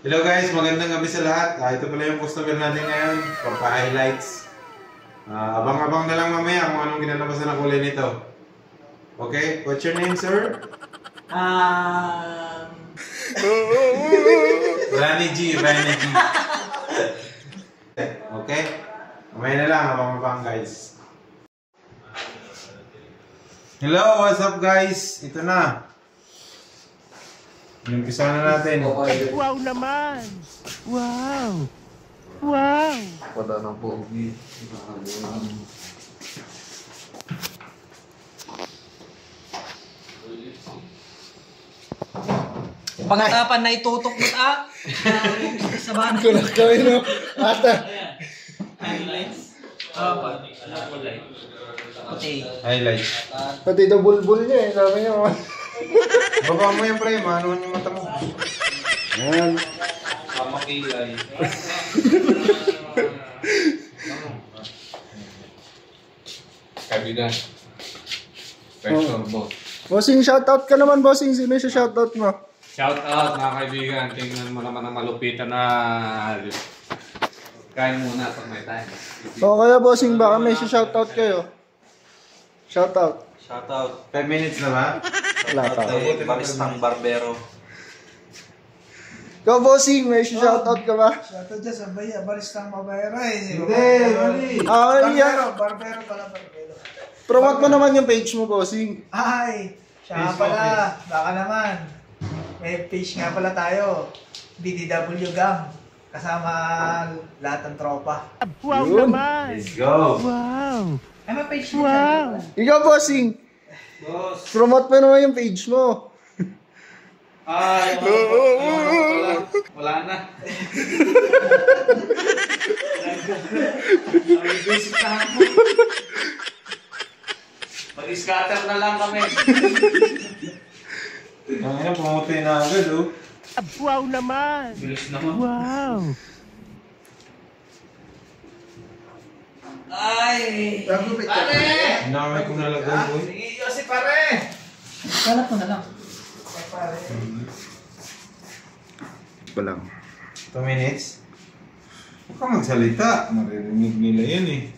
Hello guys, magandang gabi sa lahat. Ito pala yung customer natin ngayon, papa-highlights. Abang-abang na lang mamaya kung anong ginalabasan ng kulay nito. Okay, what's your name, sir? Rani G. Okay? Mamaya na lang, abang-abang guys. Hello, what's up guys? Ito na. Umpisa na natin. Wow naman! Wow! Wow! Pada ng pogi. Pangatapan na itutok mo sa bahan. Kulang kami no? Ata. Highlights. Okay. Highlights. Pati ito bulbul niya eh. Sabi niya mga. Baba mo yung pre, maano yung mata mo. Yan. Sama kilay. Kaibigan. Pressure boss. Bossing, shoutout ka naman, bossing. Sino yung shoutout mo? Shout out mga kaibigan. Tingnan mo naman ang malupitan na kain muna pag may time. O kaya, bossing, baka may shoutout kayo. Shoutout. Shoutout. 5 minutes na ba? Wala pa. Kay Baristang Barbero. Ikaw, bossing, may shoutout ka ba? Shoutout dyan sa Baristang Mabera eh. Hindi. Yan. Barbero pala, Barbero. Promote mo naman yung page mo, bossing. Ay, siya nga pala. Baka naman. May page nga pala tayo. BDW Gang. Kasama lahat ng tropa. Wow Yun. naman! Let's go. Wow! Ay, may page Wow! Ikaw, bossing. Boss. Promote mo naman yung page mo. Ay, wala na. Bisitahan mo. Mag-scatter na lang kami. Ang ina, pumunta na agad oh. Wow naman! Bilis naman. Wow! Ay! Pare! Ang dami kong nalagay boy. Sige, Yossi pare! Kalat mo na lang. Pa lang. 2 minutes. Huwag ka magsalita. Maririnig nila yan eh.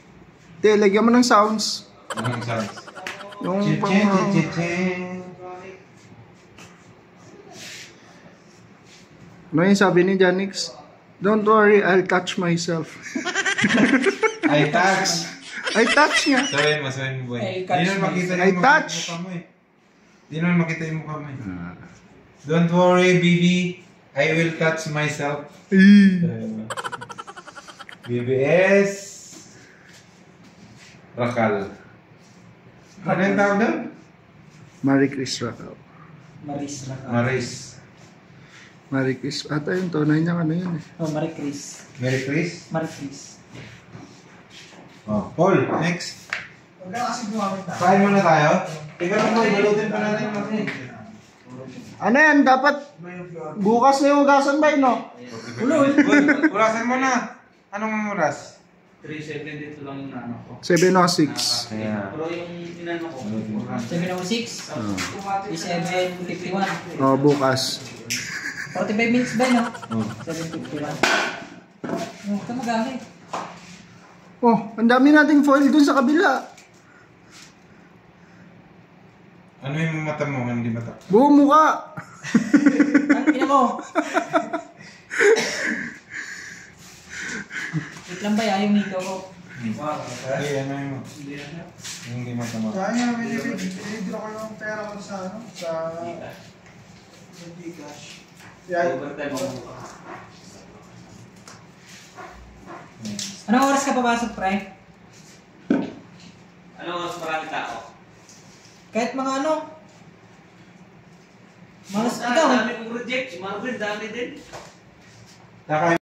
Te, lagyan mo ng sounds. Anong sounds? Yung Chichen, pang... chichen. Ano yung sabi ni Janix? Don't worry, I'll touch myself. I touch. I touch niya. Sabihin mo boy. I Di touch naman makita I yung touch. mukha mo eh. Di naman makita yung mukha mo eh. Don't worry, baby. I will touch myself. BBS. Rakal. Ano yung tawag doon? Marie Chris Rakal. Maris na. Maris. Marie Chris. Ata yung tunay niya ano yun eh. Oh, Marie Chris. Mary Chris. Marie Chris. Oh, Paul, next. Huwag na kasi gumamit na. Kain muna tayo. Ikaw lang boy, balutin pa natin kasi. Ano yan? Dapat bukas na yung ugasan ba no? Uy, urasan mo na. Anong oras? 3-7 dito lang yung ano ko. 7:06. Ayan. Pero yung inano ko. 7:06. 7:51. Oh, bukas. 45 minutes ba, no? Oh. 7:51. Huwag ka magamit. Oh, ang dami nating foil dun sa kabila. Ano yung mata mo? Hindi mata. Buong muka. Ang ina mo. Wait lang ba yung hikaw ko? Hindi, ano yung hindi mata mo. Kaya nga, binibidro ko yung pera ko sa ano? Sa Gcash. Yan. Overtime ako. Anong oras ka papasok, pre? Ano mas marami tao? Kahit mga ano? Malas Ang ikaw. dami kong project. Si Marvin, dami din. Naka